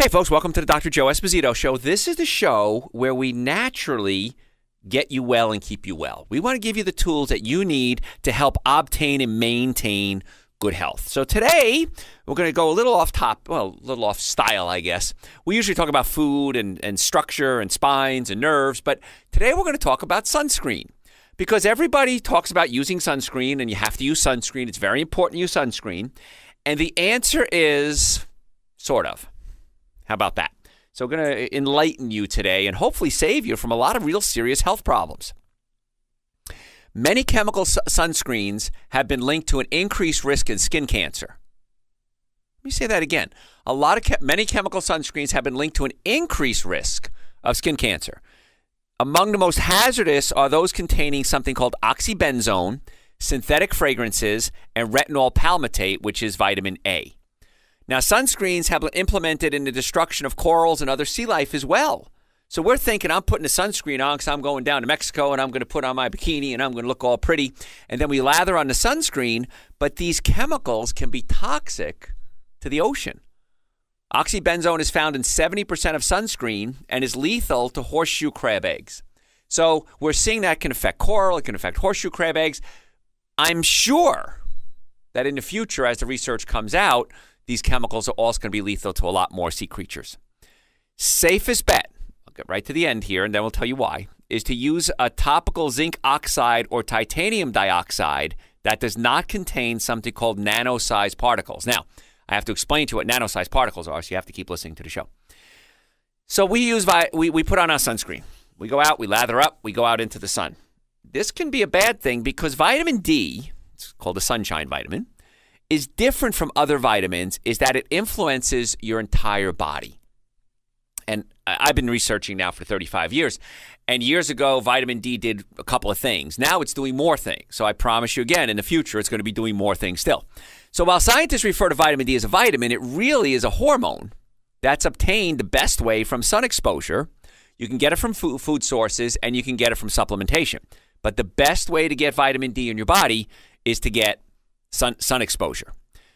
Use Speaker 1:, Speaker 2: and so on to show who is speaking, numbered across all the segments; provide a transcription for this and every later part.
Speaker 1: Hey, folks, welcome to the Dr. Joe Esposito Show. This is the show where we naturally get you well and keep you well. We want to give you the tools that you need to help obtain and maintain good health. So today, we're going to go a little off style, I guess. We usually talk about food and structure and spines and nerves, but today we're going to talk about sunscreen. Because everybody talks about using sunscreen, and you have to use sunscreen. It's very important to use sunscreen. And the answer is sort of. How about that? So we're going to enlighten you today and hopefully save you from a lot of real serious health problems. Many chemical sunscreens have been linked to an increased risk in skin cancer. Let me say that again. Many chemical sunscreens have been linked to an increased risk of skin cancer. Among the most hazardous are those containing something called oxybenzone, synthetic fragrances, and retinol palmitate, which is vitamin A. Now, sunscreens have been implemented in the destruction of corals and other sea life as well. So we're thinking, I'm putting a sunscreen on because I'm going down to Mexico and I'm going to put on my bikini and I'm going to look all pretty. And then we lather on the sunscreen, but these chemicals can be toxic to the ocean. Oxybenzone is found in 70% of sunscreen and is lethal to horseshoe crab eggs. So we're seeing that can affect coral, it can affect horseshoe crab eggs. I'm sure that in the future, as the research comes out, these chemicals are also going to be lethal to a lot more sea creatures. Safest bet, I'll get right to the end here and then we'll tell you why, is to use a topical zinc oxide or titanium dioxide that does not contain something called nano-sized particles. Now, I have to explain to you what nano-sized particles are, so you have to keep listening to the show. So we put on our sunscreen. We go out, we lather up, we go out into the sun. This can be a bad thing because vitamin D, it's called a sunshine vitamin, is different from other vitamins is that it influences your entire body. And I've been researching now for 35 years. And years ago, vitamin D did a couple of things. Now it's doing more things. So I promise you again, in the future, it's going to be doing more things still. So while scientists refer to vitamin D as a vitamin, it really is a hormone that's obtained the best way from sun exposure. You can get it from food sources and you can get it from supplementation. But the best way to get vitamin D in your body is to get sun exposure.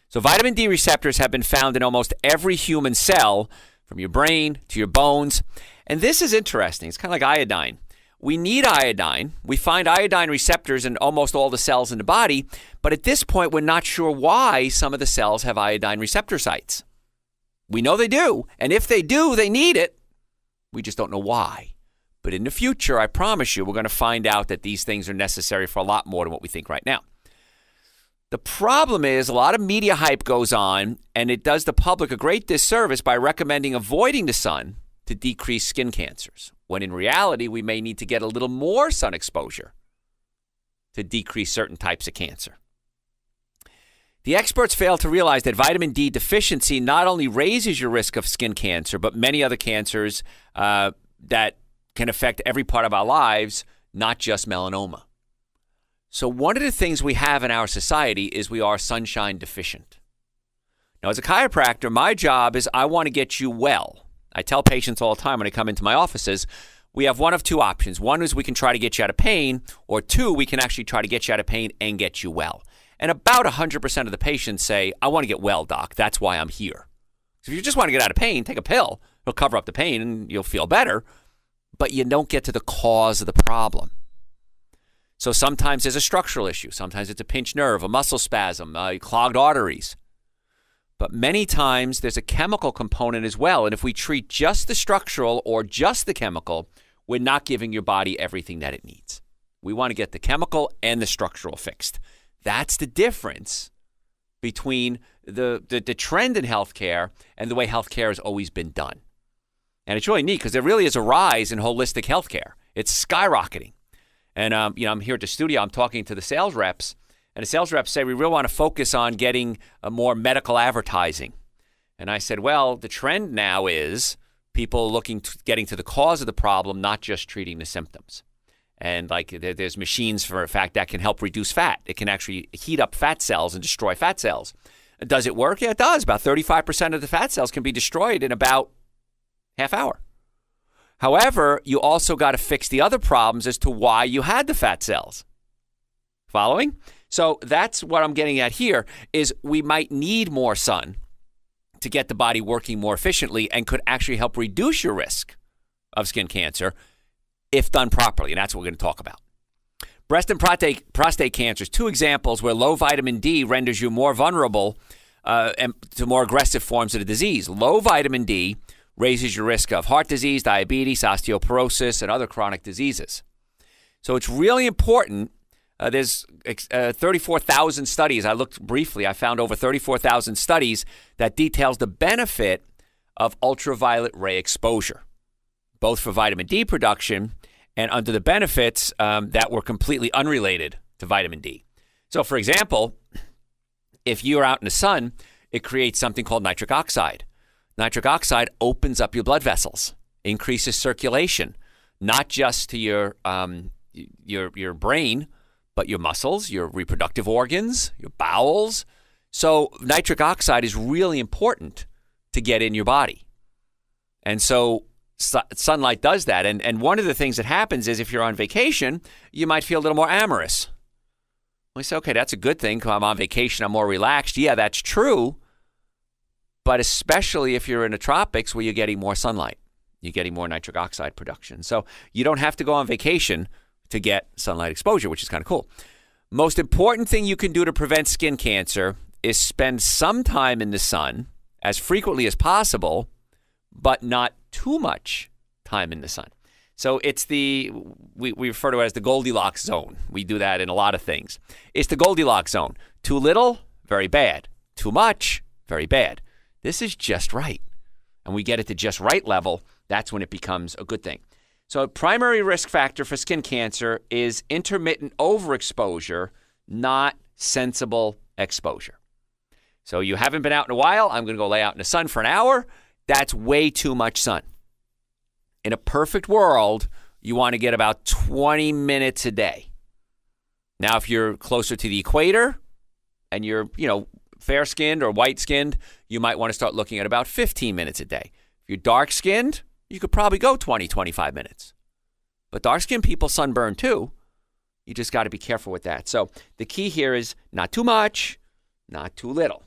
Speaker 1: So vitamin D receptors have been found in almost every human cell, from your brain to your bones. And this is interesting. It's kind of like iodine. We need iodine. We find iodine receptors in almost all the cells in the body. But at this point, we're not sure why some of the cells have iodine receptor sites. We know they do. And if they do, they need it. We just don't know why. But in the future, I promise you, we're going to find out that these things are necessary for a lot more than what we think right now. The problem is a lot of media hype goes on, and it does the public a great disservice by recommending avoiding the sun to decrease skin cancers, when in reality, we may need to get a little more sun exposure to decrease certain types of cancer. The experts fail to realize that vitamin D deficiency not only raises your risk of skin cancer, but many other cancers that can affect every part of our lives, not just melanoma. So one of the things we have in our society is we are sunshine deficient. Now, as a chiropractor, my job is I want to get you well. I tell patients all the time when they come into my offices, we have one of two options. One is we can try to get you out of pain, or two, we can actually try to get you out of pain and get you well. And about 100% of the patients say, I want to get well, doc. That's why I'm here. So if you just want to get out of pain, take a pill. It'll cover up the pain and you'll feel better. But you don't get to the cause of the problem. So sometimes there's a structural issue. Sometimes it's a pinched nerve, a muscle spasm, clogged arteries. But many times there's a chemical component as well. And if we treat just the structural or just the chemical, we're not giving your body everything that it needs. We want to get the chemical and the structural fixed. That's the difference between the trend in healthcare and the way healthcare has always been done. And it's really neat because there really is a rise in holistic healthcare. It's skyrocketing. And, I'm here at the studio. I'm talking to the sales reps. And the sales reps say, we really want to focus on getting more medical advertising. And I said, well, the trend now is people getting to the cause of the problem, not just treating the symptoms. And there's machines, for a fact, that can help reduce fat. It can actually heat up fat cells and destroy fat cells. Does it work? Yeah, it does. About 35% of the fat cells can be destroyed in about half hour. However, you also got to fix the other problems as to why you had the fat cells. Following? So that's what I'm getting at here is we might need more sun to get the body working more efficiently and could actually help reduce your risk of skin cancer if done properly. And that's what we're going to talk about. Breast and prostate cancers, 2 examples where low vitamin D renders you more vulnerable to more aggressive forms of the disease. Low vitamin D raises your risk of heart disease, diabetes, osteoporosis, and other chronic diseases. So it's really important. There's 34,000 studies. I looked briefly. I found over 34,000 studies that details the benefit of ultraviolet ray exposure, both for vitamin D production and under the benefits that were completely unrelated to vitamin D. So, for example, if you're out in the sun, it creates something called nitric oxide. Nitric oxide opens up your blood vessels, increases circulation, not just to your brain, but your muscles, your reproductive organs, your bowels. So nitric oxide is really important to get in your body. And so sunlight does that. And one of the things that happens is if you're on vacation, you might feel a little more amorous. We say, okay, that's a good thing. I'm on vacation, I'm more relaxed. Yeah, that's true. But especially if you're in the tropics where you're getting more sunlight, you're getting more nitric oxide production. So you don't have to go on vacation to get sunlight exposure, which is kind of cool. Most important thing you can do to prevent skin cancer is spend some time in the sun as frequently as possible, but not too much time in the sun. So it's we refer to it as the Goldilocks zone. We do that in a lot of things. It's the Goldilocks zone. Too little, very bad. Too much, very bad. This is just right. And we get it to just right level. That's when it becomes a good thing. So a primary risk factor for skin cancer is intermittent overexposure, not sensible exposure. So you haven't been out in a while. I'm going to go lay out in the sun for an hour. That's way too much sun. In a perfect world, you want to get about 20 minutes a day. Now, if you're closer to the equator and you're, fair-skinned or white-skinned, you might want to start looking at about 15 minutes a day. If you're dark-skinned, you could probably go 20, 25 minutes. But dark-skinned people sunburn too. You just got to be careful with that. So the key here is not too much, not too little.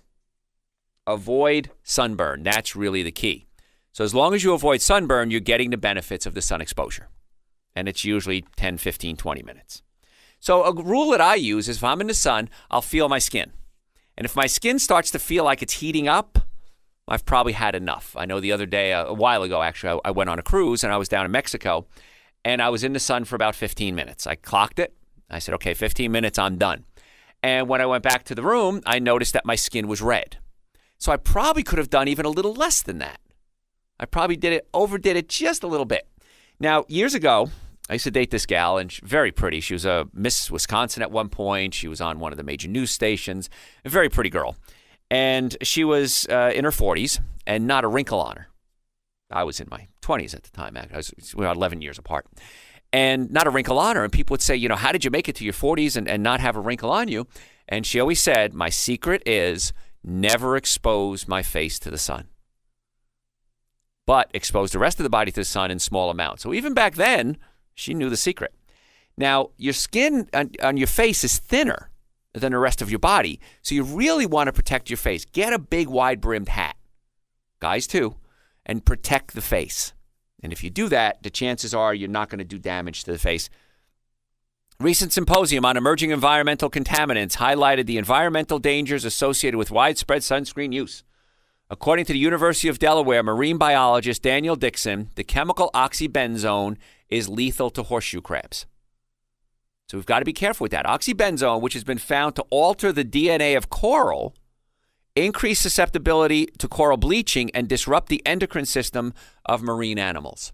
Speaker 1: Avoid sunburn. That's really the key. So as long as you avoid sunburn, you're getting the benefits of the sun exposure. And it's usually 10, 15, 20 minutes. So a rule that I use is if I'm in the sun, I'll feel my skin. And if my skin starts to feel like it's heating up, I've probably had enough. I know the other day, a while ago, actually, I went on a cruise and I was down in Mexico and I was in the sun for about 15 minutes. I clocked it. I said, okay, 15 minutes, I'm done. And when I went back to the room, I noticed that my skin was red. So I probably could have done even a little less than that. I probably overdid it just a little bit. Now, years ago, I used to date this gal, and very pretty. She was a Miss Wisconsin at one point. She was on one of the major news stations. A very pretty girl. And she was in her 40s and not a wrinkle on her. I was in my 20s at the time. We were 11 years apart. And not a wrinkle on her. And people would say, how did you make it to your 40s and not have a wrinkle on you? And she always said, my secret is never expose my face to the sun, but expose the rest of the body to the sun in small amounts. So even back then, she knew the secret. Now, your skin on your face is thinner than the rest of your body, so you really want to protect your face. Get a big, wide-brimmed hat, guys too, and protect the face. And if you do that, the chances are you're not going to do damage to the face. Recent symposium on emerging environmental contaminants highlighted the environmental dangers associated with widespread sunscreen use. According to the University of Delaware marine biologist Daniel Dixon, the chemical oxybenzone is lethal to horseshoe crabs. So we've got to be careful with that. Oxybenzone, which has been found to alter the DNA of coral, increase susceptibility to coral bleaching, and disrupt the endocrine system of marine animals.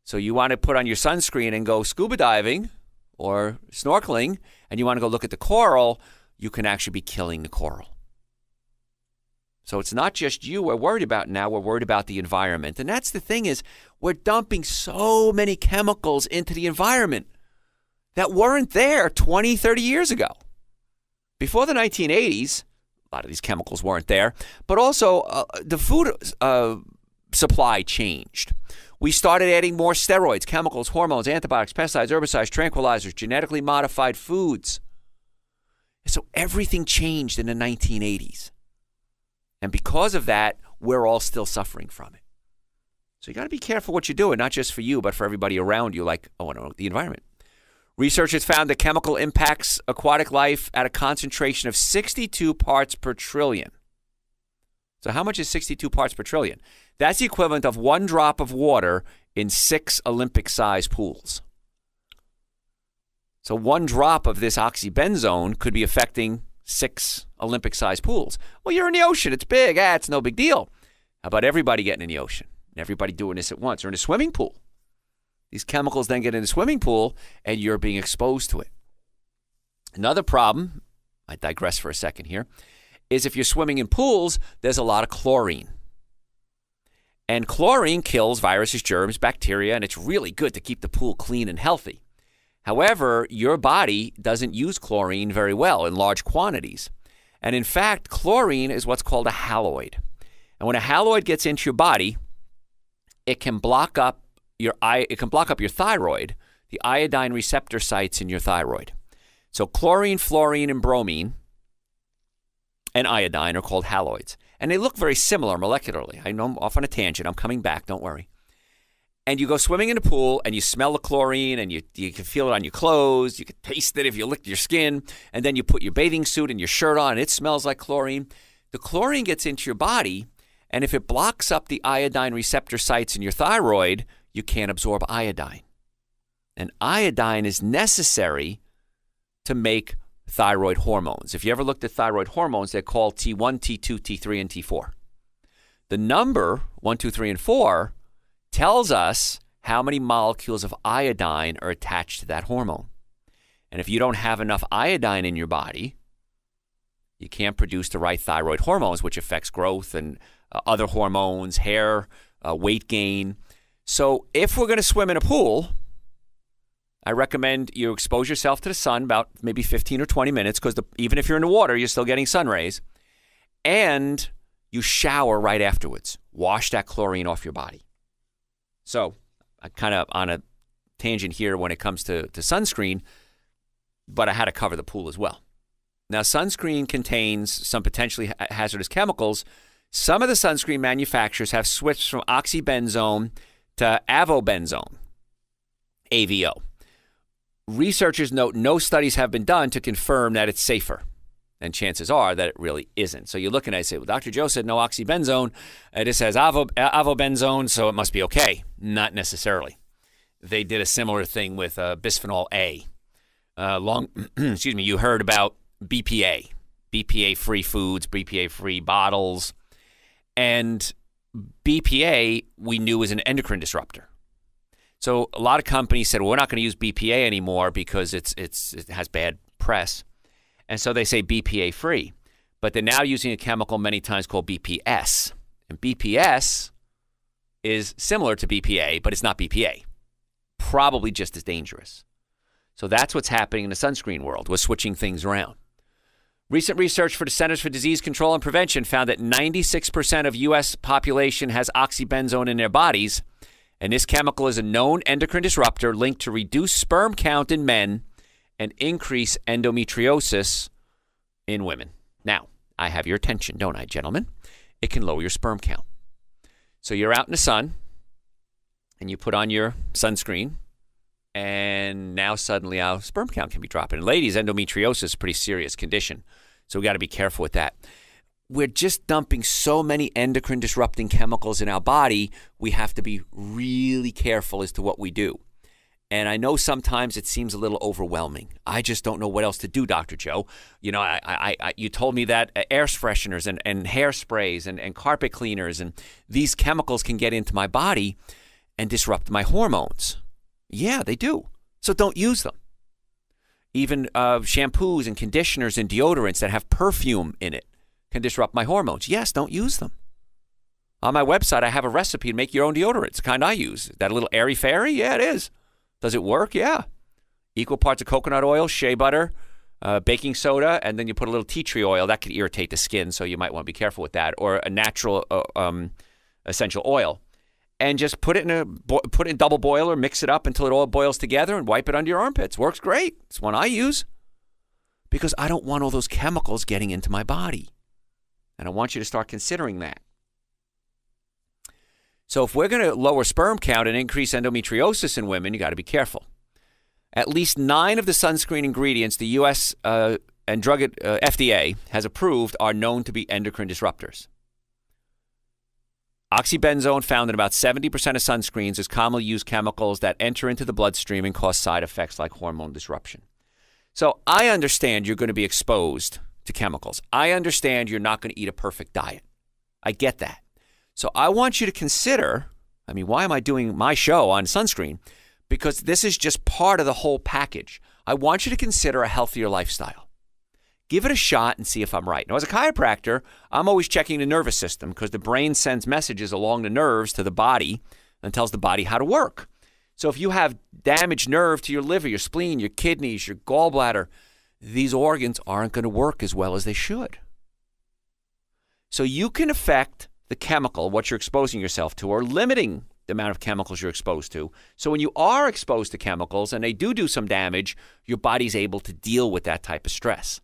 Speaker 1: So you want to put on your sunscreen and go scuba diving or snorkeling, and you want to go look at the coral, you can actually be killing the coral. So it's not just you we're worried about now, we're worried about the environment. And that's the thing is, we're dumping so many chemicals into the environment that weren't there 20, 30 years ago. Before the 1980s, a lot of these chemicals weren't there, but also the food supply changed. We started adding more steroids, chemicals, hormones, antibiotics, pesticides, herbicides, tranquilizers, genetically modified foods. So everything changed in the 1980s. And because of that, we're all still suffering from it. So you got to be careful what you're doing, not just for you, but for everybody around you, like, the environment. Researchers found that chemical impacts aquatic life at a concentration of 62 parts per trillion. So how much is 62 parts per trillion? That's the equivalent of 1 drop of water in 6 Olympic-sized pools. So 1 drop of this oxybenzone could be affecting 6 Olympic-sized pools. Well, you're in the ocean. It's big. It's no big deal. How about everybody getting in the ocean? Everybody doing this at once, or in a swimming pool. These chemicals then get in the swimming pool, and you're being exposed to it. Another problem, I digress for a second here, is if you're swimming in pools, there's a lot of chlorine. And chlorine kills viruses, germs, bacteria, and it's really good to keep the pool clean and healthy. However, your body doesn't use chlorine very well in large quantities. And in fact, chlorine is what's called a haloid. And when a haloid gets into your body, it can block up your thyroid, the iodine receptor sites in your thyroid. So chlorine, fluorine, and bromine and iodine are called haloids. And they look very similar molecularly. I know I'm off on a tangent. I'm coming back. Don't worry. And you go swimming in a pool, and you smell the chlorine, and you can feel it on your clothes. You can taste it if you lick your skin. And then you put your bathing suit and your shirt on, and it smells like chlorine. The chlorine gets into your body, and if it blocks up the iodine receptor sites in your thyroid, you can't absorb iodine. And iodine is necessary to make thyroid hormones. If you ever looked at thyroid hormones, they're called T1, T2, T3, and T4. The number 1, 2, 3, and 4 tells us how many molecules of iodine are attached to that hormone. And if you don't have enough iodine in your body, you can't produce the right thyroid hormones, which affects growth and other hormones, hair, weight gain. So if we're going to swim in a pool, I recommend you expose yourself to the sun about maybe 15 or 20 minutes, because even if you're in the water, you're still getting sun rays. And you shower right afterwards. Wash that chlorine off your body. So I'm kind of on a tangent here when it comes to sunscreen, but I had to cover the pool as well. Now, sunscreen contains some potentially hazardous chemicals. Some of the sunscreen manufacturers have switched from oxybenzone to avobenzone, AVO. Researchers note no studies have been done to confirm that it's safer, and chances are that it really isn't. So you're looking at it and say, well, Dr. Joe said no oxybenzone. This has avobenzone, so it must be okay. Not necessarily. They did a similar thing with bisphenol A. You heard about BPA, BPA-free foods, BPA-free bottles. And BPA we knew was an endocrine disruptor. So a lot of companies said, well, we're not going to use BPA anymore because it has bad press. And so they say BPA free. But they're now using a chemical many times called BPS. And BPS is similar to BPA, but it's not BPA. Probably just as dangerous. So that's what's happening in the sunscreen world. We're switching things around. Recent research for the Centers for Disease Control and Prevention found that 96% of U.S. population has oxybenzone in their bodies, and this chemical is a known endocrine disruptor linked to reduced sperm count in men and increase endometriosis in women. Now, I have your attention, don't I, gentlemen? It can lower your sperm count. So you're out in the sun, and you put on your sunscreen, and now suddenly our sperm count can be dropping. And ladies, endometriosis is a pretty serious condition, so we got to be careful with that. We're just dumping so many endocrine disrupting chemicals in our body, we have to be really careful as to what we do. And I know sometimes it seems a little overwhelming. I just don't know what else to do, Dr. Joe. You know, you told me that air fresheners and hairsprays and carpet cleaners and these chemicals can get into my body and disrupt my hormones. Yeah, they do. So don't use them. Even shampoos and conditioners and deodorants that have perfume in it can disrupt my hormones. Yes, don't use them. On my website, I have a recipe to make your own deodorant. It's the kind I use. That a little airy-fairy? Yeah, it is. Does it work? Yeah. Equal parts of coconut oil, shea butter, baking soda, and then you put a little tea tree oil. That could irritate the skin, so you might want to be careful with that. Or a natural essential oil. And just put it in double boiler, mix it up until it all boils together, and wipe it under your armpits. Works great. It's one I use because I don't want all those chemicals getting into my body. And I want you to start considering that. So if we're going to lower sperm count and increase endometriosis in women, you got to be careful. At least 9 of the sunscreen ingredients the U.S. and Drug FDA has approved are known to be endocrine disruptors. Oxybenzone, found in about 70% of sunscreens, is commonly used chemicals that enter into the bloodstream and cause side effects like hormone disruption. So I understand you're going to be exposed to chemicals. I understand you're not going to eat a perfect diet. I get that. So I want you to consider, why am I doing my show on sunscreen? Because this is just part of the whole package. I want you to consider a healthier lifestyle. Give it a shot and see if I'm right. Now, as a chiropractor, I'm always checking the nervous system because the brain sends messages along the nerves to the body and tells the body how to work. So if you have damaged nerve to your liver, your spleen, your kidneys, your gallbladder, these organs aren't going to work as well as they should. So you can affect the chemical, what you're exposing yourself to, or limiting the amount of chemicals you're exposed to. So when you are exposed to chemicals and they do some damage, your body's able to deal with that type of stress.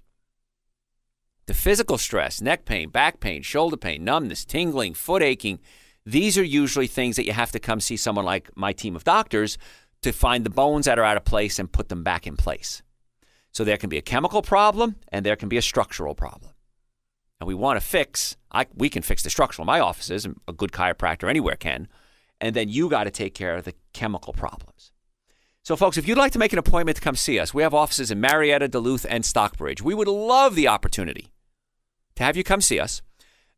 Speaker 1: The physical stress, neck pain, back pain, shoulder pain, numbness, tingling, foot aching, these are usually things that you have to come see someone like my team of doctors to find the bones that are out of place and put them back in place. So there can be a chemical problem and there can be a structural problem. And we want to fix, we can fix the structural in my offices, and a good chiropractor anywhere can, and then you got to take care of the chemical problems. So, folks, if you'd like to make an appointment to come see us, we have offices in Marietta, Duluth, and Stockbridge. We would love the opportunity to have you come see us.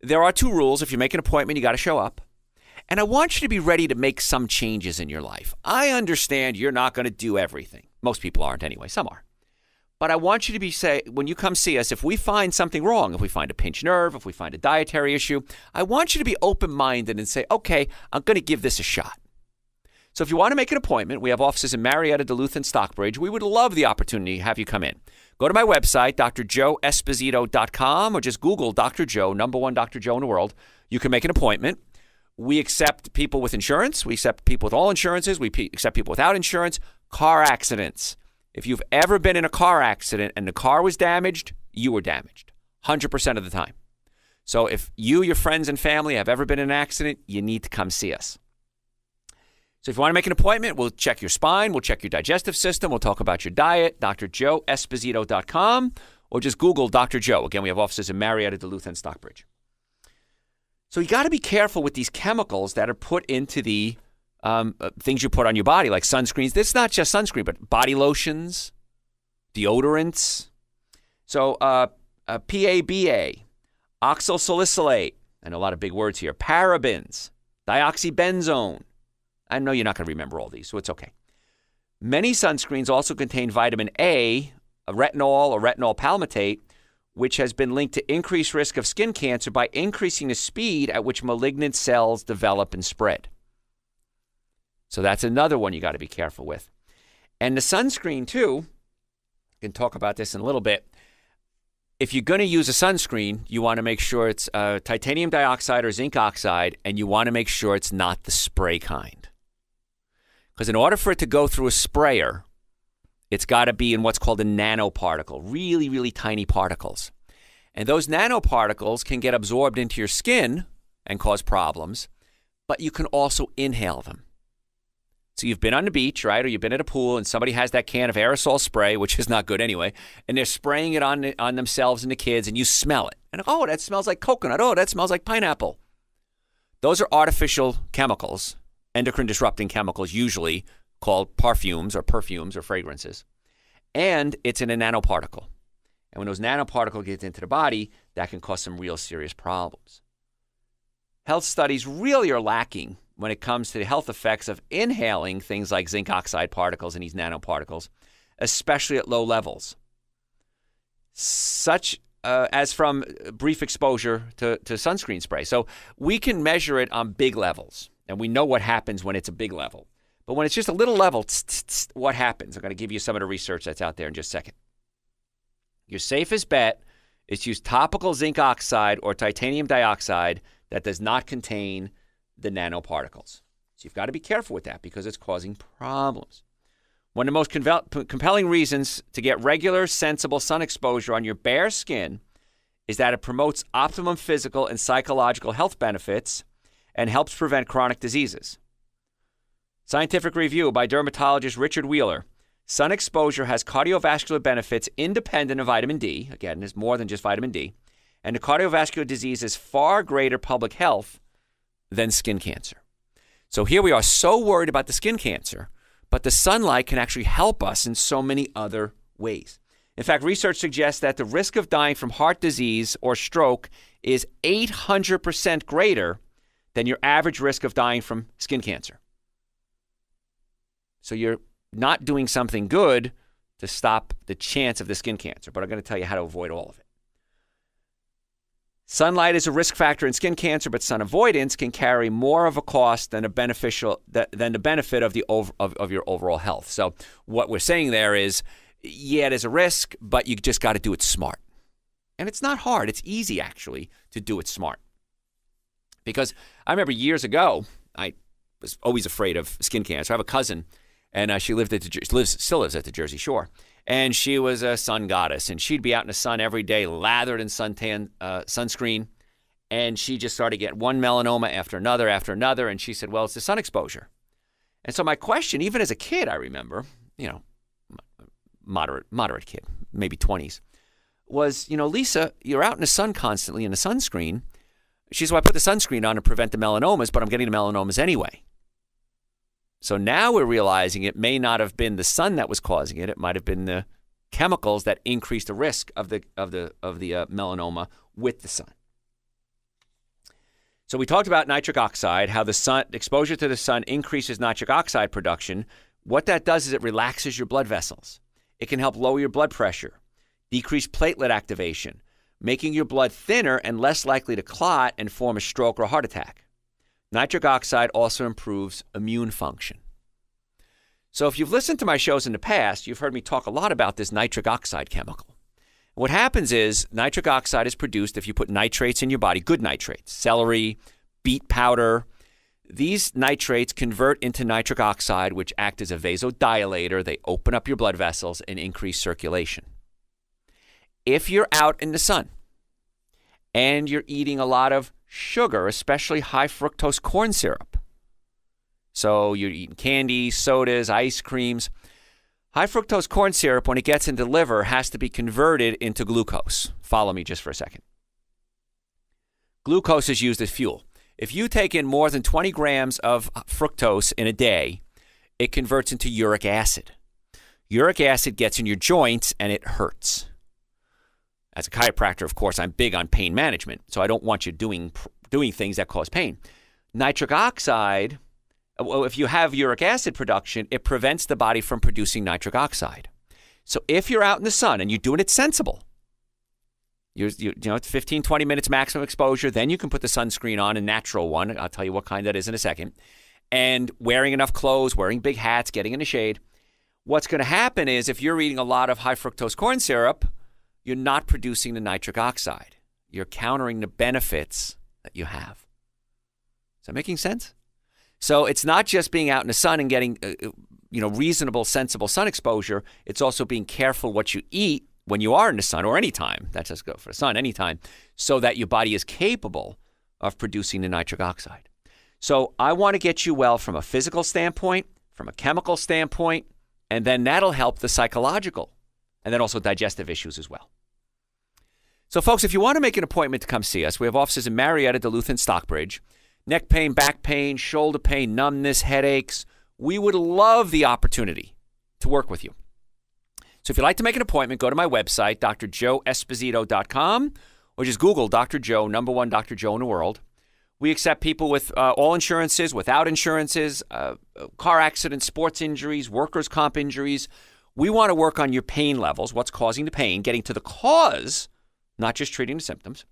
Speaker 1: There are 2 rules. If you make an appointment, you got to show up. And I want you to be ready to make some changes in your life. I understand you're not going to do everything. Most people aren't anyway. Some are. But I want you to when you come see us, if we find something wrong, if we find a pinched nerve, if we find a dietary issue, I want you to be open-minded and say, okay, I'm going to give this a shot. So if you want to make an appointment, we have offices in Marietta, Duluth, and Stockbridge. We would love the opportunity to have you come in. Go to my website, drjoeesposito.com, or just Google Dr. Joe, #1 Dr. Joe in the world. You can make an appointment. We accept people with insurance. We accept people with all insurances. We accept people without insurance. Car accidents. If you've ever been in a car accident and the car was damaged, you were damaged 100% of the time. So if you, your friends, and family have ever been in an accident, you need to come see us. So if you want to make an appointment, we'll check your spine, we'll check your digestive system, we'll talk about your diet, drjoeesposito.com, or just Google Dr. Joe. Again, we have offices in Marietta, Duluth, and Stockbridge. So you got to be careful with these chemicals that are put into the things you put on your body, like sunscreens. This is not just sunscreen, but body lotions, deodorants. So PABA, oxyl salicylate, I know a lot of big words here, parabens, dioxybenzone. I know you're not going to remember all these, so it's okay. Many sunscreens also contain vitamin A, retinol or retinol palmitate, which has been linked to increased risk of skin cancer by increasing the speed at which malignant cells develop and spread. So that's another one you got to be careful with. And the sunscreen, too, I can talk about this in a little bit. If you're going to use a sunscreen, you want to make sure it's titanium dioxide or zinc oxide, and you want to make sure it's not the spray kind. Because in order for it to go through a sprayer, it's got to be in what's called a nanoparticle, really, really tiny particles. And those nanoparticles can get absorbed into your skin and cause problems, but you can also inhale them. So you've been on the beach, right, or you've been at a pool, and somebody has that can of aerosol spray, which is not good anyway, and they're spraying it on themselves and the kids, and you smell it. And, oh, that smells like coconut. Oh, that smells like pineapple. Those are artificial chemicals, endocrine-disrupting chemicals, usually called perfumes or fragrances. And it's in a nanoparticle. And when those nanoparticles get into the body, that can cause some real serious problems. Health studies really are lacking when it comes to the health effects of inhaling things like zinc oxide particles and these nanoparticles, especially at low levels, such as from brief exposure to sunscreen spray. So we can measure it on big levels, and we know what happens when it's a big level. But when it's just a little level, what happens? I'm going to give you some of the research that's out there in just a second. Your safest bet is to use topical zinc oxide or titanium dioxide that does not contain the nanoparticles. So you've got to be careful with that because it's causing problems. One of the most compelling reasons to get regular, sensible sun exposure on your bare skin is that it promotes optimum physical and psychological health benefits and helps prevent chronic diseases. Scientific review by dermatologist Richard Wheeler. Sun exposure has cardiovascular benefits independent of vitamin D. Again, there's more than just vitamin D. And the cardiovascular disease is far greater public health than skin cancer. So here we are so worried about the skin cancer, but the sunlight can actually help us in so many other ways. In fact, research suggests that the risk of dying from heart disease or stroke is 800% greater than your average risk of dying from skin cancer. So you're not doing something good to stop the chance of the skin cancer, but I'm going to tell you how to avoid all of it. Sunlight is a risk factor in skin cancer, but sun avoidance can carry more of a cost than the benefit of your overall health. So what we're saying there is, yeah, there's a risk, but you just got to do it smart. And it's not hard. It's easy, actually, to do it smart. Because I remember years ago, I was always afraid of skin cancer. I have a cousin, and she still lives at the Jersey Shore. And she was a sun goddess, and she'd be out in the sun every day, lathered in sunscreen. And she just started getting one melanoma after another, and she said, well, it's the sun exposure. And so my question, even as a kid, I remember, moderate kid, maybe 20s, was, Lisa, you're out in the sun constantly in the sunscreen. She said, well, I put the sunscreen on to prevent the melanomas, but I'm getting the melanomas anyway. So now we're realizing it may not have been the sun that was causing it. It might have been the chemicals that increase the risk of the melanoma with the sun. So we talked about nitric oxide, how the sun exposure to the sun increases nitric oxide production. What that does is it relaxes your blood vessels. It can help lower your blood pressure, decrease platelet activation, making your blood thinner and less likely to clot and form a stroke or a heart attack. Nitric oxide also improves immune function. So if you've listened to my shows in the past, you've heard me talk a lot about this nitric oxide chemical. What happens is nitric oxide is produced if you put nitrates in your body, good nitrates, celery, beet powder. These nitrates convert into nitric oxide, which act as a vasodilator. They open up your blood vessels and increase circulation. If you're out in the sun and you're eating a lot of sugar, especially high fructose corn syrup. So you're eating candy, sodas, ice creams. High fructose corn syrup, when it gets into the liver, has to be converted into glucose. Follow me just for a second. Glucose is used as fuel. If you take in more than 20 grams of fructose in a day, it converts into uric acid. Uric acid gets in your joints and it hurts. As a chiropractor, of course, I'm big on pain management, so I don't want you doing things that cause pain. Nitric oxide, well, if you have uric acid production, it prevents the body from producing nitric oxide. So if you're out in the sun and you're doing it sensible, it's 15, 20 minutes maximum exposure, then you can put the sunscreen on, a natural one. I'll tell you what kind that is in a second. And wearing enough clothes, wearing big hats, getting in the shade. What's going to happen is if you're eating a lot of high fructose corn syrup, you're not producing the nitric oxide. You're countering the benefits that you have. Is that making sense? So it's not just being out in the sun and getting reasonable, sensible sun exposure. It's also being careful what you eat when you are in the sun, or anytime. That's just go for the sun, anytime, so that your body is capable of producing the nitric oxide. So I want to get you well from a physical standpoint, from a chemical standpoint, and then that'll help the psychological, and then also digestive issues as well. So, folks, if you want to make an appointment to come see us, we have offices in Marietta, Duluth, and Stockbridge. Neck pain, back pain, shoulder pain, numbness, headaches. We would love the opportunity to work with you. So if you'd like to make an appointment, go to my website, drjoeesposito.com, or just Google Dr. Joe, number one Dr. Joe in the world. We accept people with all insurances, without insurances, car accidents, sports injuries, workers' comp injuries. We want to work on your pain levels, what's causing the pain, getting to the cause, not just treating the symptoms.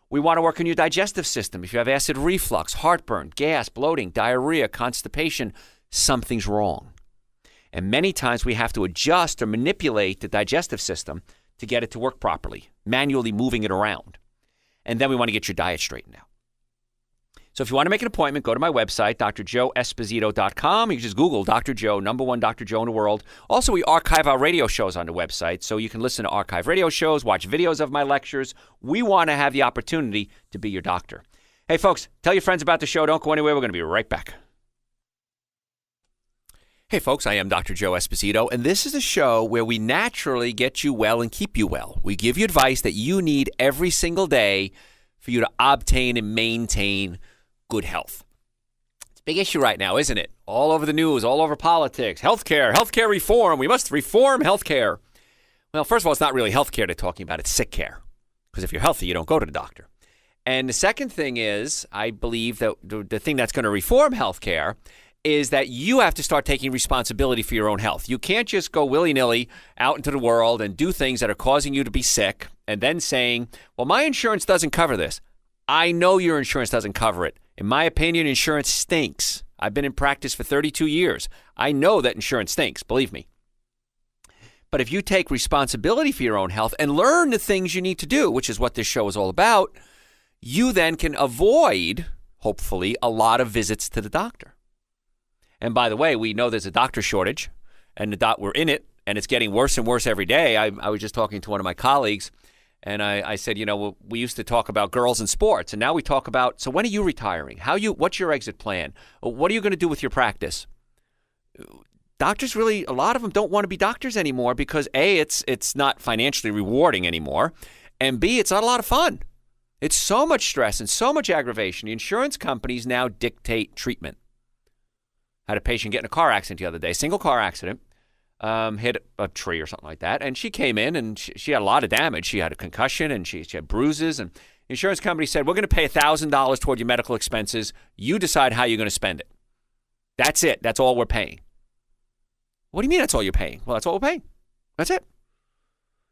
Speaker 1: We want to work on your digestive system. If you have acid reflux, heartburn, gas, bloating, diarrhea, constipation, something's wrong. And many times we have to adjust or manipulate the digestive system to get it to work properly, manually moving it around. And then we want to get your diet straightened out. So if you want to make an appointment, go to my website, drjoeesposito.com. You can just Google Dr. Joe, number one Dr. Joe in the world. Also, we archive our radio shows on the website, so you can listen to archive radio shows, watch videos of my lectures. We want to have the opportunity to be your doctor. Hey, folks, tell your friends about the show. Don't go anywhere. We're going to be right back. Hey, folks, I am Dr. Joe Esposito, and this is a show where we naturally get you well and keep you well. We give you advice that you need every single day for you to obtain and maintain good health. It's a big issue right now, isn't it? All over the news, all over politics. Healthcare reform. We must reform healthcare. Well, first of all, it's not really healthcare they're talking about. It's sick care. Because if you're healthy, you don't go to the doctor. And the second thing is, I believe that the thing that's going to reform healthcare is that you have to start taking responsibility for your own health. You can't just go willy-nilly out into the world and do things that are causing you to be sick and then saying, well, my insurance doesn't cover this. I know your insurance doesn't cover it. In my opinion, insurance stinks. I've been in practice for 32 years. I know that insurance stinks, believe me. But if you take responsibility for your own health and learn the things you need to do, which is what this show is all about, you then can avoid, hopefully, a lot of visits to the doctor. And by the way, we know there's a doctor shortage, and we're in it, and it's getting worse and worse every day. I was just talking to one of my colleagues, and I said, we used to talk about girls in sports, and now we talk about, so when are you retiring? What's your exit plan? What are you going to do with your practice? Doctors really, a lot of them don't want to be doctors anymore because A, it's not financially rewarding anymore, and B, it's not a lot of fun. It's so much stress and so much aggravation. The insurance companies now dictate treatment. I had a patient get in a car accident the other day, single car accident, hit a tree or something like that. And she came in and she had a lot of damage. She had a concussion and she had bruises. And the insurance company said, we're going to pay $1,000 toward your medical expenses. You decide how you're going to spend it. That's it. That's all we're paying. What do you mean that's all you're paying? Well, that's all we're paying. That's it.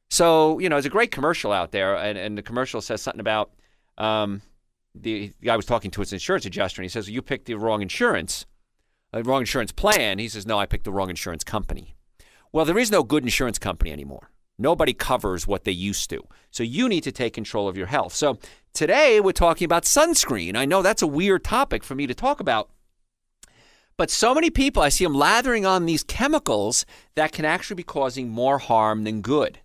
Speaker 1: So, there's a great commercial out there. And the commercial says something about the guy was talking to his insurance adjuster. And he says, well, you picked the wrong insurance. Wrong insurance plan. He says, no, I picked the wrong insurance company. Well, there is no good insurance company anymore. Nobody covers what they used to. So you need to take control of your health. So today we're talking about sunscreen. I know that's a weird topic for me to talk about. But so many people, I see them lathering on these chemicals that can actually be causing more harm than good.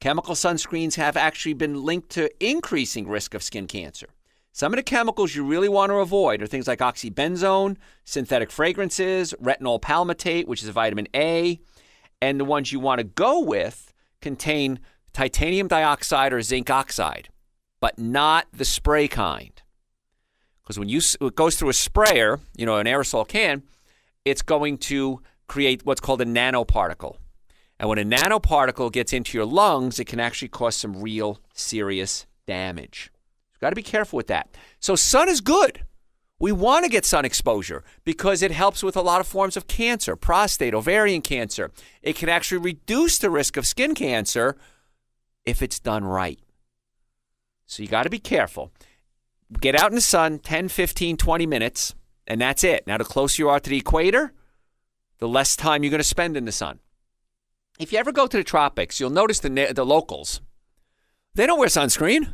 Speaker 1: Chemical sunscreens have actually been linked to increasing risk of skin cancer. Some of the chemicals you really want to avoid are things like oxybenzone, synthetic fragrances, retinol palmitate, which is a vitamin A, and the ones you want to go with contain titanium dioxide or zinc oxide, but not the spray kind. Because when it goes through a sprayer, an aerosol can, it's going to create what's called a nanoparticle. And when a nanoparticle gets into your lungs, it can actually cause some real serious damage. Got to be careful with that. So sun is good. We want to get sun exposure because it helps with a lot of forms of cancer, prostate, ovarian cancer. It can actually reduce the risk of skin cancer if it's done right. So you got to be careful. Get out in the sun 10, 15, 20 minutes, and that's it. Now, the closer you are to the equator, the less time you're going to spend in the sun. If you ever go to the tropics, you'll notice the locals, they don't wear sunscreen.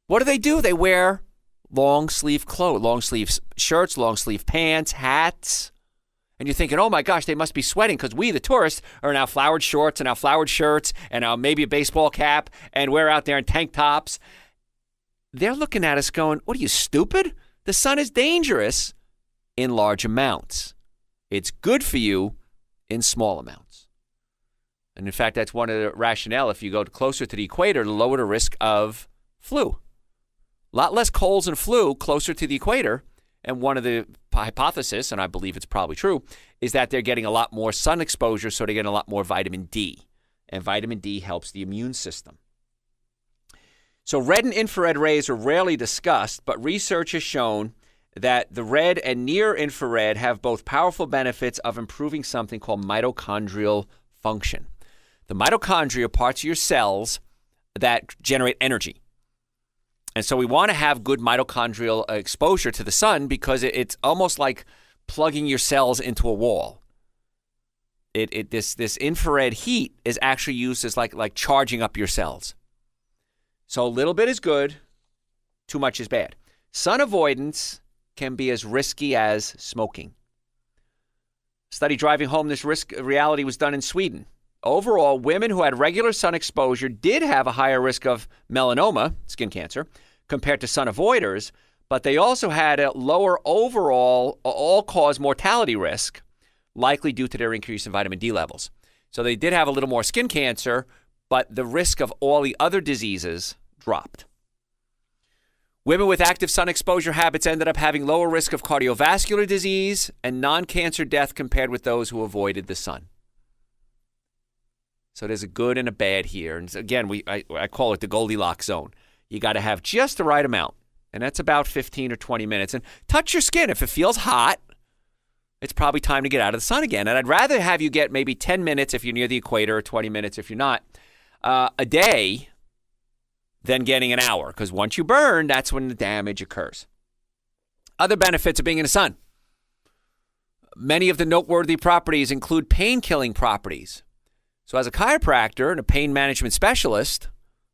Speaker 1: What do? They wear long-sleeve clothes, long-sleeve shirts, long-sleeve pants, hats. And you're thinking, oh, my gosh, they must be sweating because we, the tourists, are now flowered shorts and now flowered shirts and now maybe a baseball cap, and we're out there in tank tops. They're looking at us going, what are you, stupid? The sun is dangerous in large amounts. It's good for you in small amounts. And in fact, that's one of the rationale. If you go closer to the equator, to lower the risk of flu. A lot less colds and flu closer to the equator. And one of the hypotheses, and I believe it's probably true, is that they're getting a lot more sun exposure, so they're getting a lot more vitamin D. And vitamin D helps the immune system. So red and infrared rays are rarely discussed, but research has shown that the red and near infrared have both powerful benefits of improving something called mitochondrial function. The mitochondria are parts of your cells that generate energy. And so we want to have good mitochondrial exposure to the sun because it's almost like plugging your cells into a wall. This infrared heat is actually used as like charging up your cells. So a little bit is good, too much is bad. Sun avoidance can be as risky as smoking. A study driving home this risk reality was done in Sweden. Overall, women who had regular sun exposure did have a higher risk of melanoma, skin cancer, compared to sun avoiders, but they also had a lower overall all-cause mortality risk, likely due to their increase in vitamin D levels. So they did have a little more skin cancer, but the risk of all the other diseases dropped. Women with active sun exposure habits ended up having lower risk of cardiovascular disease and non-cancer death compared with those who avoided the sun. So there's a good and a bad here. And again, I call it the Goldilocks zone. You got to have just the right amount, and that's about 15 or 20 minutes. And touch your skin. If it feels hot, it's probably time to get out of the sun again. And I'd rather have you get maybe 10 minutes if you're near the equator or 20 minutes if you're not, a day than getting an hour, because once you burn, that's when the damage occurs. Other benefits of being in the sun. Many of the noteworthy properties include pain-killing properties. So as a chiropractor and a pain management specialist,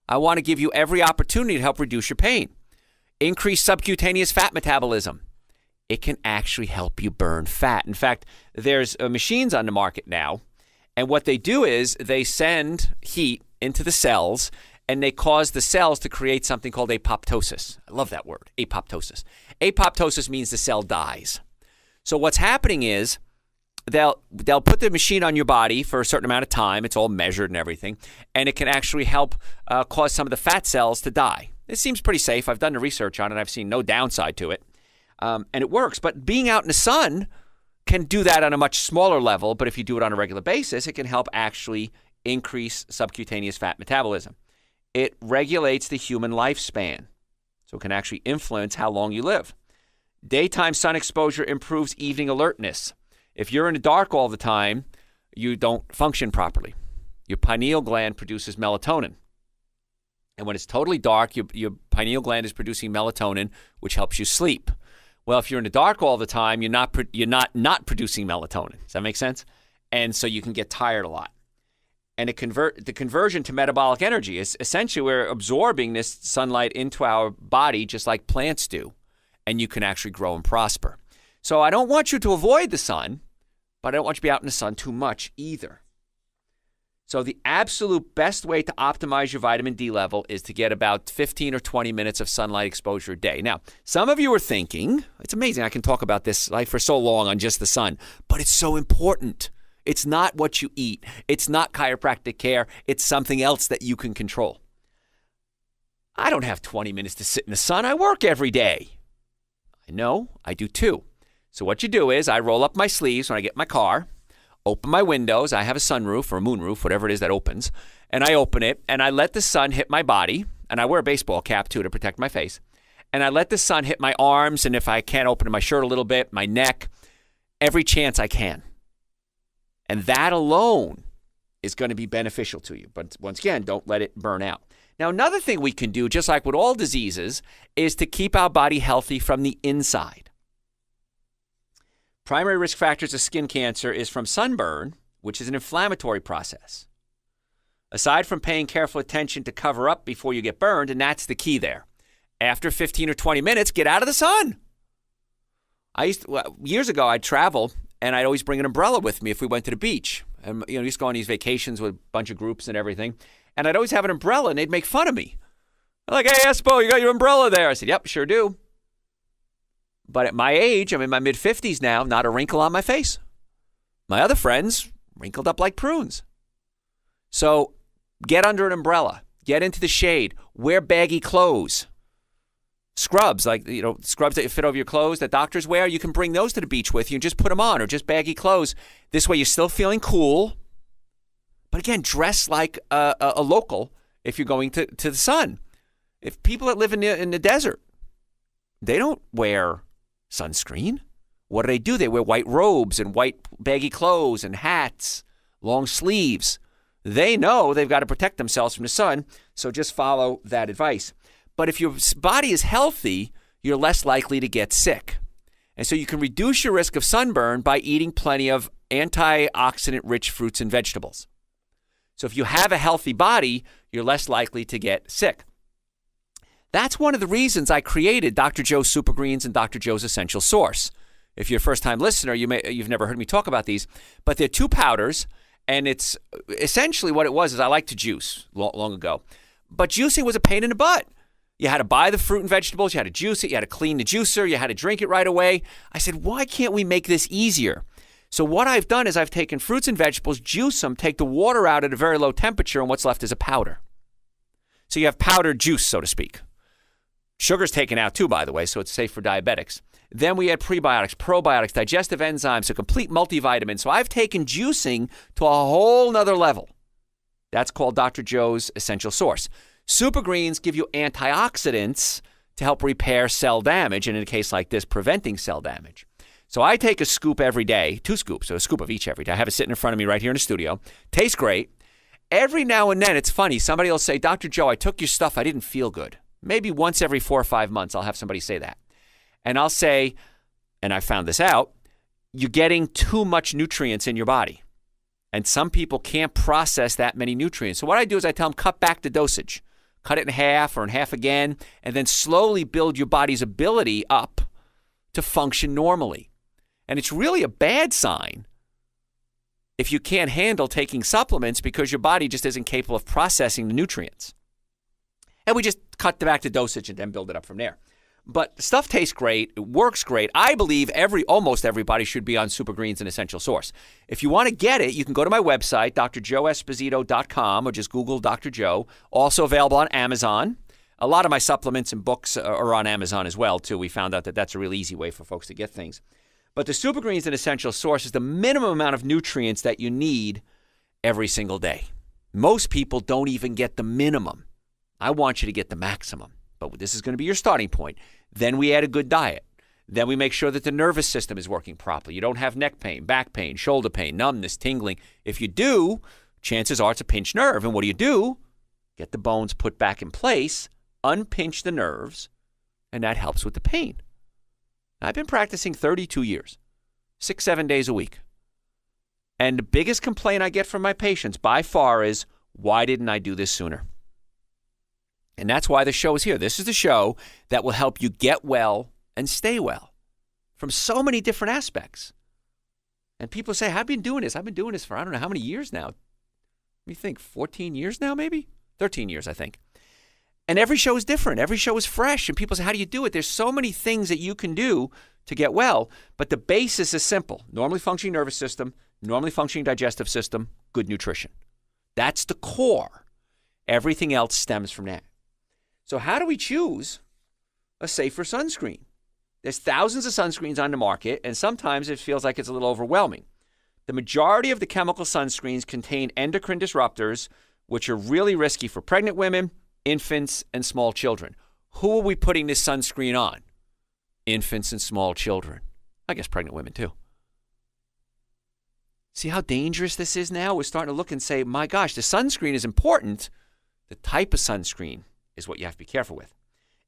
Speaker 1: I want to give you every opportunity to help reduce your pain. Increase subcutaneous fat metabolism. It can actually help you burn fat. In fact, there's machines on the market now, and what they do is they send heat into the cells, and they cause the cells to create something called apoptosis. I love that word, apoptosis. Apoptosis means the cell dies. So what's happening is they'll put the machine on your body for a certain amount of time. It's all measured and everything, and it can actually help cause some of the fat cells to die. It seems pretty safe. I've done the research on it. I've seen no downside to it, and it works. But being out in the sun can do that on a much smaller level, but if you do it on a regular basis, it can help actually increase subcutaneous fat metabolism. It regulates the human lifespan, so it can actually influence how long you live. Daytime sun exposure improves evening alertness. If you're in the dark all the time, you don't function properly. Your pineal gland produces melatonin. And when it's totally dark, your pineal gland is producing melatonin, which helps you sleep. Well, if you're in the dark all the time, you're not producing melatonin. Does that make sense? And so you can get tired a lot. And the conversion to metabolic energy is essentially we're absorbing this sunlight into our body just like plants do, and you can actually grow and prosper. So I don't want you to avoid the sun, but I don't want you to be out in the sun too much either. So the absolute best way to optimize your vitamin D level is to get about 15 or 20 minutes of sunlight exposure a day. Now, some of you are thinking, it's amazing I can talk about this like for so long on just the sun, but it's so important. It's not what you eat. It's not chiropractic care. It's something else that you can control. I don't have 20 minutes to sit in the sun. I work every day. I know, I do too. So what you do is I roll up my sleeves when I get in my car, open my windows. I have a sunroof or a moonroof, whatever it is that opens, and I open it, and I let the sun hit my body, and I wear a baseball cap too to protect my face, and I let the sun hit my arms, and if I can't open my shirt a little bit, my neck, every chance I can. And that alone is going to be beneficial to you. But once again, don't let it burn out. Now, another thing we can do, just like with all diseases, is to keep our body healthy from the inside. Primary risk factors of skin cancer is from sunburn, which is an inflammatory process. Aside from paying careful attention to cover up before you get burned, and that's the key there. After 15 or 20 minutes, get out of the sun. Years ago, I'd travel, and I'd always bring an umbrella with me if we went to the beach. And I used to go on these vacations with a bunch of groups and everything. And I'd always have an umbrella, and they'd make fun of me. They're like, "Hey, Espo, you got your umbrella there." I said, "Yep, sure do." But at my age, I'm in my mid-50s now, not a wrinkle on my face. My other friends wrinkled up like prunes. So get under an umbrella. Get into the shade. Wear baggy clothes. Scrubs, scrubs that fit over your clothes that doctors wear, you can bring those to the beach with you and just put them on, or just baggy clothes. This way you're still feeling cool. But again, dress like a local if you're going to the sun. If people that live in the desert, they don't wear sunscreen. What do? They wear white robes and white baggy clothes and hats, long sleeves. They know they've got to protect themselves from the sun, so just follow that advice. But if your body is healthy, you're less likely to get sick. And so you can reduce your risk of sunburn by eating plenty of antioxidant-rich fruits and vegetables. So if you have a healthy body, you're less likely to get sick. That's one of the reasons I created Dr. Joe's Super Greens and Dr. Joe's Essential Source. If you're a first-time listener, you've never heard me talk about these, but they're 2 powders, and it's essentially what it was is I like to juice long ago. But juicing was a pain in the butt. You had to buy the fruit and vegetables, you had to juice it, you had to clean the juicer, you had to drink it right away. I said, why can't we make this easier? So what I've done is I've taken fruits and vegetables, juice them, take the water out at a very low temperature, and what's left is a powder. So you have powdered juice, so to speak. Sugar's taken out too, by the way, so it's safe for diabetics. Then we add prebiotics, probiotics, digestive enzymes, a complete multivitamin. So I've taken juicing to a whole nother level. That's called Dr. Joe's Essential Source. Super Greens give you antioxidants to help repair cell damage, and in a case like this, preventing cell damage. So I take a scoop every day, 2 scoops, so a scoop of each every day. I have it sitting in front of me right here in the studio. Tastes great. Every now and then, it's funny, somebody will say, Dr. Joe, I took your stuff, I didn't feel good. Maybe once every 4 or 5 months, I'll have somebody say that. And I'll say, and I found this out, you're getting too much nutrients in your body. And some people can't process that many nutrients. So what I do is I tell them, cut back the dosage. Cut it in half or in half again, and then slowly build your body's ability up to function normally. And it's really a bad sign if you can't handle taking supplements because your body just isn't capable of processing the nutrients. And we just cut back the dosage and then build it up from there. But stuff tastes great. It works great. I believe almost everybody should be on Super Greens and Essential Source. If you want to get it, you can go to my website, drjoeesposito.com, or just Google Dr. Joe. Also available on Amazon. A lot of my supplements and books are on Amazon as well, too. We found out that that's a real easy way for folks to get things. But the Super Greens and Essential Source is the minimum amount of nutrients that you need every single day. Most people don't even get the minimum. I want you to get the maximum. But this is going to be your starting point. Then we add a good diet. Then we make sure that the nervous system is working properly. You don't have neck pain, back pain, shoulder pain, numbness, tingling. If you do, chances are it's a pinched nerve. And what do? Get the bones put back in place, unpinch the nerves, and that helps with the pain. I've been practicing 32 years, 6-7 days a week. And the biggest complaint I get from my patients by far is, why didn't I do this sooner? And that's why the show is here. This is the show that will help you get well and stay well from so many different aspects. And people say, I've been doing this. I've been doing this for I don't know how many years now. Let me think, 14 years now maybe? 13 years, I think. And every show is different. Every show is fresh. And people say, how do you do it? There's so many things that you can do to get well. But the basis is simple. Normally functioning nervous system, normally functioning digestive system, good nutrition. That's the core. Everything else stems from that. So how do we choose a safer sunscreen? There's thousands of sunscreens on the market, and sometimes it feels like it's a little overwhelming. The majority of the chemical sunscreens contain endocrine disruptors, which are really risky for pregnant women, infants, and small children. Who are we putting this sunscreen on? Infants and small children. I guess pregnant women too. See how dangerous this is now? We're starting to look and say, my gosh, the sunscreen is important. The type of sunscreen is what you have to be careful with.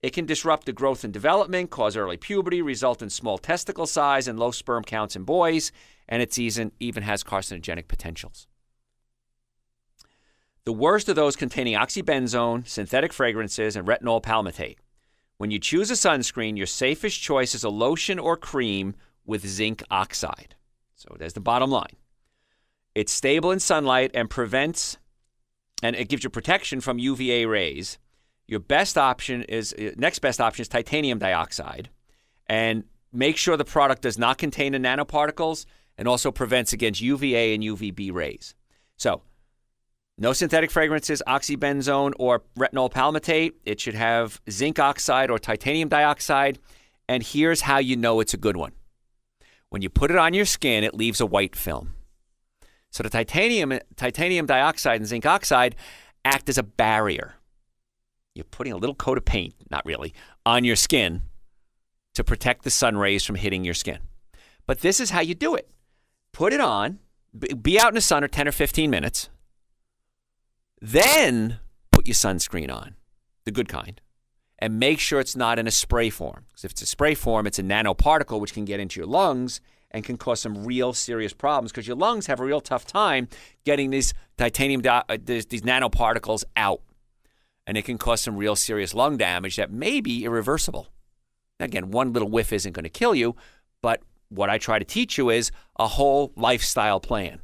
Speaker 1: It can disrupt the growth and development, cause early puberty, result in small testicle size and low sperm counts in boys, and it even has carcinogenic potentials. The worst of those containing oxybenzone, synthetic fragrances, and retinol palmitate. When you choose a sunscreen, your safest choice is a lotion or cream with zinc oxide. So there's the bottom line. It's stable in sunlight and it gives you protection from UVA rays. Your next best option is titanium dioxide, and make sure the product does not contain the nanoparticles and also prevents against UVA and UVB rays. So, no synthetic fragrances, oxybenzone, or retinol palmitate. It should have zinc oxide or titanium dioxide, and here's how you know it's a good one. When you put it on your skin, it leaves a white film. So the titanium dioxide and zinc oxide act as a barrier. You're putting a little coat of paint, not really, on your skin to protect the sun rays from hitting your skin. But this is how you do it. Put it on, be out in the sun for 10 or 15 minutes, then put your sunscreen on, the good kind, and make sure it's not in a spray form. Because if it's a spray form, it's a nanoparticle which can get into your lungs and can cause some real serious problems because your lungs have a real tough time getting these these nanoparticles out. and it can cause some real serious lung damage that may be irreversible. Again, one little whiff isn't going to kill you, but what I try to teach you is a whole lifestyle plan,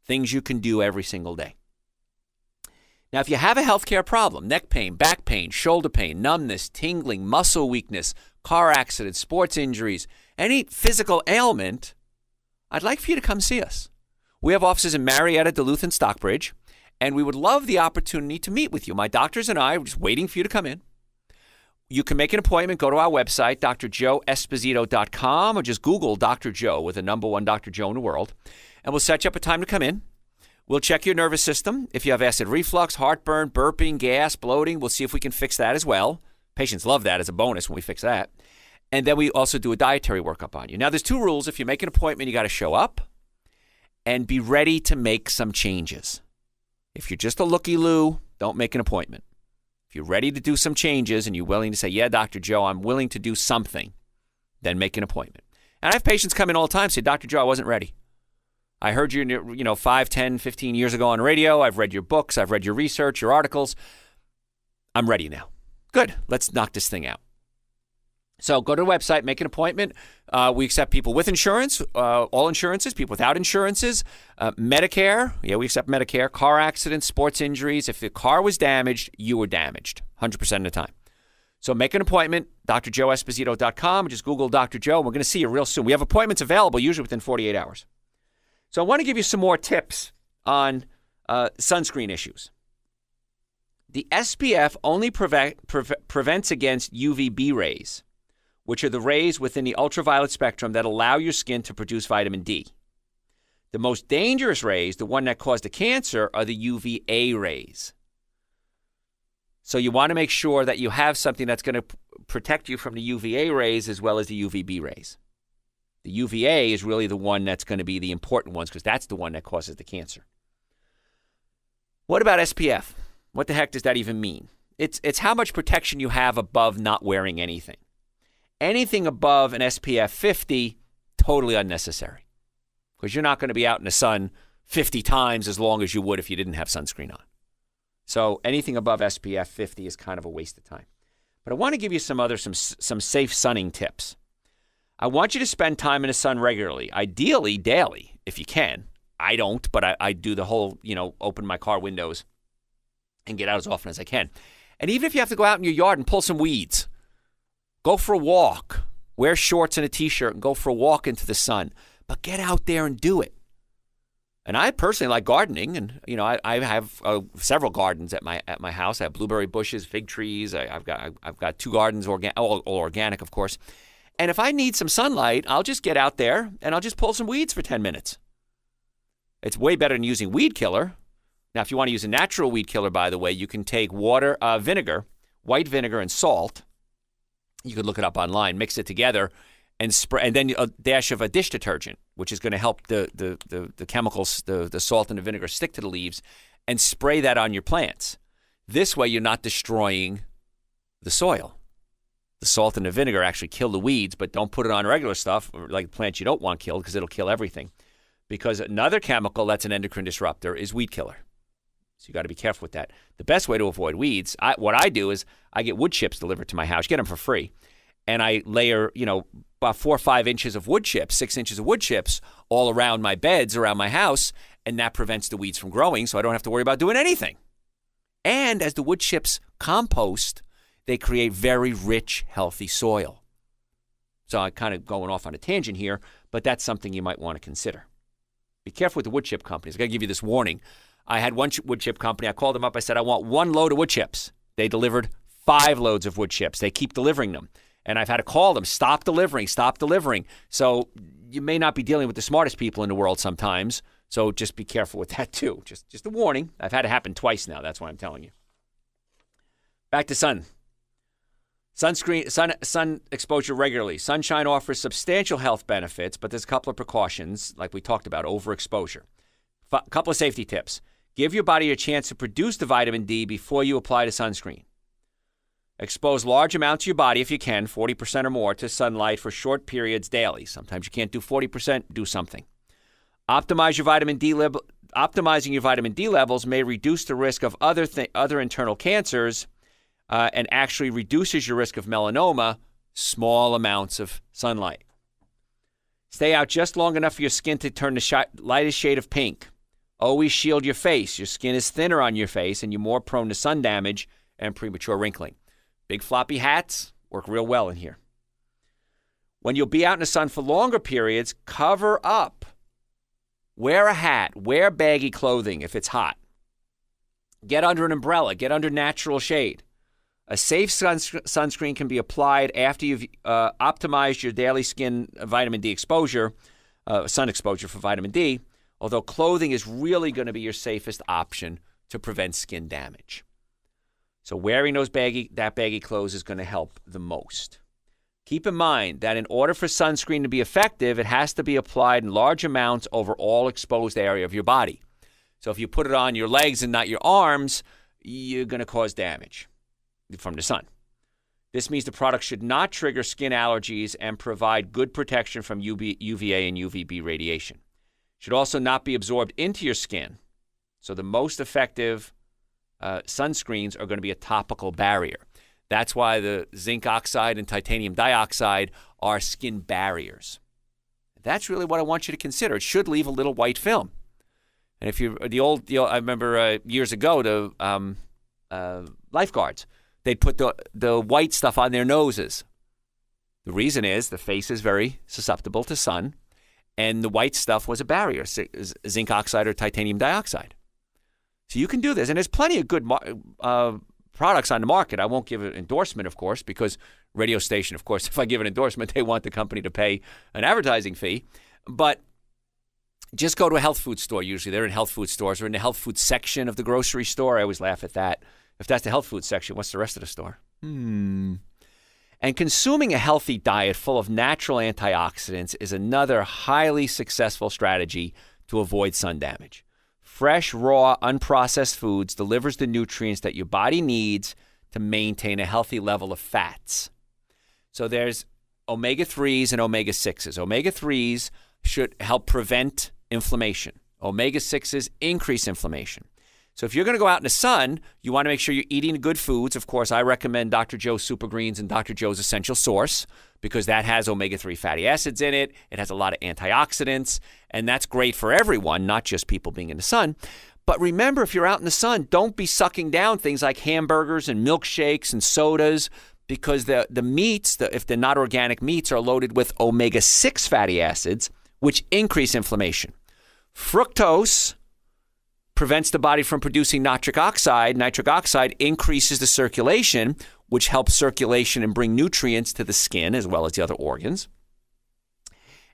Speaker 1: things you can do every single day. Now, if you have a healthcare problem, neck pain, back pain, shoulder pain, numbness, tingling, muscle weakness, car accidents, sports injuries, any physical ailment, I'd like for you to come see us. We have offices in Marietta, Duluth, and Stockbridge, and we would love the opportunity to meet with you. My doctors and I are just waiting for you to come in. You can make an appointment, go to our website, drjoeesposito.com, or just Google Dr. Joe with the number one Dr. Joe in the world, and we'll set you up a time to come in. We'll check your nervous system. If you have acid reflux, heartburn, burping, gas, bloating, we'll see if we can fix that as well. Patients love that as a bonus when we fix that. And then we also do a dietary workup on you. Now, there's two rules. If you make an appointment, you got to show up and be ready to make some changes. If you're just a looky-loo, don't make an appointment. If you're ready to do some changes and you're willing to say, yeah, Dr. Joe, I'm willing to do something, then make an appointment. And I have patients come in all the time and say, Dr. Joe, I wasn't ready. I heard you, 5, 10, 15 years ago on radio. I've read your books. I've read your research, your articles. I'm ready now. Good. Let's knock this thing out. So go to the website, make an appointment. We accept people with insurance, all insurances, people without insurances, Medicare. Yeah, we accept Medicare, car accidents, sports injuries. If the car was damaged, you were damaged 100% of the time. So make an appointment, drjoeesposito.com, or just Google Dr. Joe. We're going to see you real soon. We have appointments available usually within 48 hours. So I want to give you some more tips on sunscreen issues. The SPF only prevents against UVB rays, which are the rays within the ultraviolet spectrum that allow your skin to produce vitamin D. The most dangerous rays, the one that cause the cancer, are the UVA rays. So you want to make sure that you have something that's going to protect you from the UVA rays as well as the UVB rays. The UVA is really the one that's going to be the important ones because that's the one that causes the cancer. What about SPF? What the heck does that even mean? It's how much protection you have above not wearing anything. Anything above an SPF 50, totally unnecessary because you're not going to be out in the sun 50 times as long as you would if you didn't have sunscreen on. So anything above SPF 50 is kind of a waste of time. But I want to give you some safe sunning tips. I want you to spend time in the sun regularly, ideally daily if you can. I don't, but I do the whole, open my car windows and get out as often as I can. And even if you have to go out in your yard and pull some weeds, go for a walk, wear shorts and a T-shirt and go for a walk into the sun, but get out there and do it. And I personally like gardening, and I have several gardens at my house. I have blueberry bushes, fig trees. I've got 2 gardens, all organic, of course. And if I need some sunlight, I'll just get out there and I'll just pull some weeds for 10 minutes. It's way better than using weed killer. Now, if you want to use a natural weed killer, by the way, you can take vinegar, white vinegar, and salt. You could look it up online, mix it together, and spray, and then a dash of a dish detergent, which is going to help the chemicals, the salt and the vinegar stick to the leaves, and spray that on your plants. This way, you're not destroying the soil. The salt and the vinegar actually kill the weeds, but don't put it on regular stuff like plants you don't want killed because it'll kill everything. Because another chemical that's an endocrine disruptor is weed killer. So you got to be careful with that. The best way to avoid weeds, what I do is I get wood chips delivered to my house, get them for free, and I layer, about 4 or 5 inches of wood chips, 6 inches of wood chips all around my beds, around my house, and that prevents the weeds from growing, so I don't have to worry about doing anything. And as the wood chips compost, they create very rich, healthy soil. So I'm kind of going off on a tangent here, but that's something you might want to consider. Be careful with the wood chip companies. I got to give you this warning. I had one wood chip company. I called them up. I said, I want 1 load of wood chips. They delivered 5 loads of wood chips. They keep delivering them. And I've had to call them, stop delivering. So you may not be dealing with the smartest people in the world sometimes. So just be careful with that too. Just a warning. I've had it happen twice now. That's why I'm telling you. Back to sun. Sun exposure regularly. Sunshine offers substantial health benefits, but there's a couple of precautions, like we talked about, overexposure. A couple of safety tips. Give your body a chance to produce the vitamin D before you apply the sunscreen. Expose large amounts of your body, if you can, 40% or more, to sunlight for short periods daily. Sometimes you can't do 40%, do something. Optimize your vitamin D optimizing your vitamin D levels may reduce the risk of other internal cancers and actually reduces your risk of melanoma, small amounts of sunlight. Stay out just long enough for your skin to turn the lightest shade of pink. Always shield your face. Your skin is thinner on your face, and you're more prone to sun damage and premature wrinkling. Big floppy hats work real well in here. When you'll be out in the sun for longer periods, cover up. Wear a hat. Wear baggy clothing if it's hot. Get under an umbrella. Get under natural shade. A safe sunscreen can be applied after you've optimized your daily skin vitamin D exposure, sun exposure for vitamin D, although clothing is really going to be your safest option to prevent skin damage. So wearing that baggy clothes is going to help the most. Keep in mind that in order for sunscreen to be effective, it has to be applied in large amounts over all exposed area of your body. So if you put it on your legs and not your arms, you're going to cause damage from the sun. This means the product should not trigger skin allergies and provide good protection from UVA and UVB radiation. Should also not be absorbed into your skin. So the most effective sunscreens are going to be a topical barrier. That's why the zinc oxide and titanium dioxide are skin barriers. That's really what I want you to consider. It should leave a little white film. And if you're I remember years ago, the lifeguards, they'd put the white stuff on their noses. The reason is the face is very susceptible to sun, and the white stuff was a barrier, zinc oxide or titanium dioxide. So you can do this, and there's plenty of good products on the market. I won't give an endorsement, of course, because radio station, of course, if I give an endorsement, they want the company to pay an advertising fee. But just go to a health food store. Usually they're in health food stores or in the health food section of the grocery store. I always laugh at that. If that's the health food section, what's the rest of the store? And consuming a healthy diet full of natural antioxidants is another highly successful strategy to avoid sun damage. Fresh, raw, unprocessed foods delivers the nutrients that your body needs to maintain a healthy level of fats. So there's omega-3s and omega-6s. Omega-3s should help prevent inflammation. Omega-6s increase inflammation. So if you're going to go out in the sun, you want to make sure you're eating good foods. Of course, I recommend Dr. Joe's Super Greens and Dr. Joe's Essential Source because that has omega-3 fatty acids in it. It has a lot of antioxidants, and that's great for everyone, not just people being in the sun. But remember, if you're out in the sun, don't be sucking down things like hamburgers and milkshakes and sodas because the meats, if they're not organic meats, are loaded with omega-6 fatty acids, which increase inflammation. Fructose prevents the body from producing nitric oxide. Nitric oxide increases the circulation, which helps circulation and bring nutrients to the skin as well as the other organs.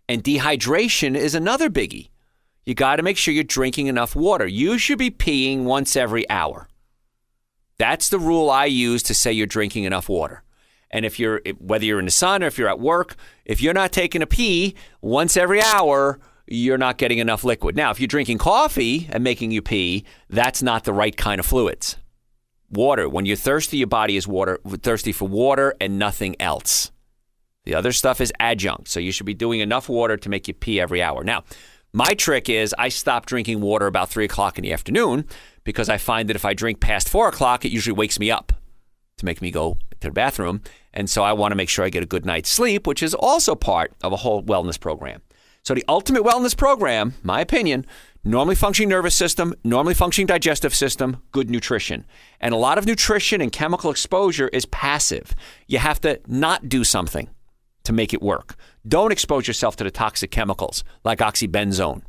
Speaker 1: And dehydration is another biggie. You got to make sure you're drinking enough water. You should be peeing once every hour. That's the rule I use to say you're drinking enough water. And whether you're in the sun or if you're at work, if you're not taking a pee once every hour, you're not getting enough liquid. Now, if you're drinking coffee and making you pee, that's not the right kind of fluids. Water. When you're thirsty, your body is thirsty for water and nothing else. The other stuff is adjunct. So you should be doing enough water to make you pee every hour. Now, my trick is I stop drinking water about 3 o'clock in the afternoon because I find that if I drink past 4 o'clock, it usually wakes me up to make me go to the bathroom. And so I want to make sure I get a good night's sleep, which is also part of a whole wellness program. So the ultimate wellness program, my opinion, normally functioning nervous system, normally functioning digestive system, good nutrition. And a lot of nutrition and chemical exposure is passive. You have to not do something to make it work. Don't expose yourself to the toxic chemicals like oxybenzone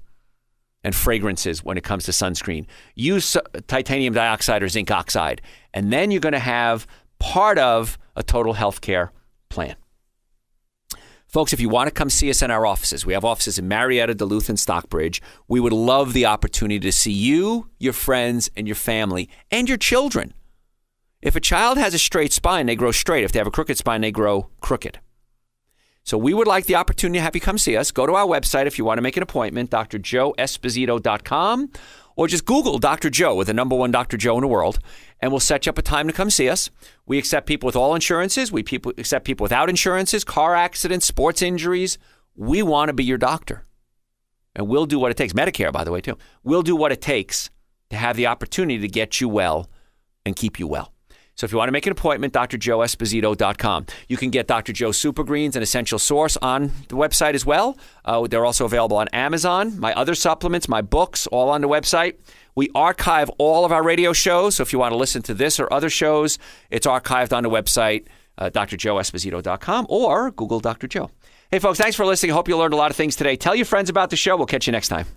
Speaker 1: and fragrances when it comes to sunscreen. Use titanium dioxide or zinc oxide, and then you're going to have part of a total health care plan. Folks, if you want to come see us in our offices, we have offices in Marietta, Duluth, and Stockbridge. We would love the opportunity to see you, your friends, and your family, and your children. If a child has a straight spine, they grow straight. If they have a crooked spine, they grow crooked. So we would like the opportunity to have you come see us. Go to our website if you want to make an appointment, drjoeesposito.com, or just Google Dr. Joe with the number one Dr. Joe in the world, and we'll set you up a time to come see us. We accept people with all insurances. We accept people without insurances, car accidents, sports injuries. We want to be your doctor. And we'll do what it takes. Medicare, by the way, too. We'll do what it takes to have the opportunity to get you well and keep you well. So if you want to make an appointment, drjoeesposito.com. You can get Dr. Joe Super Greens, an essential source, on the website as well. They're also available on Amazon. My other supplements, my books, all on the website. We archive all of our radio shows. So if you want to listen to this or other shows, it's archived on the website, drjoeesposito.com, or Google Dr. Joe. Hey, folks, thanks for listening. I hope you learned a lot of things today. Tell your friends about the show. We'll catch you next time.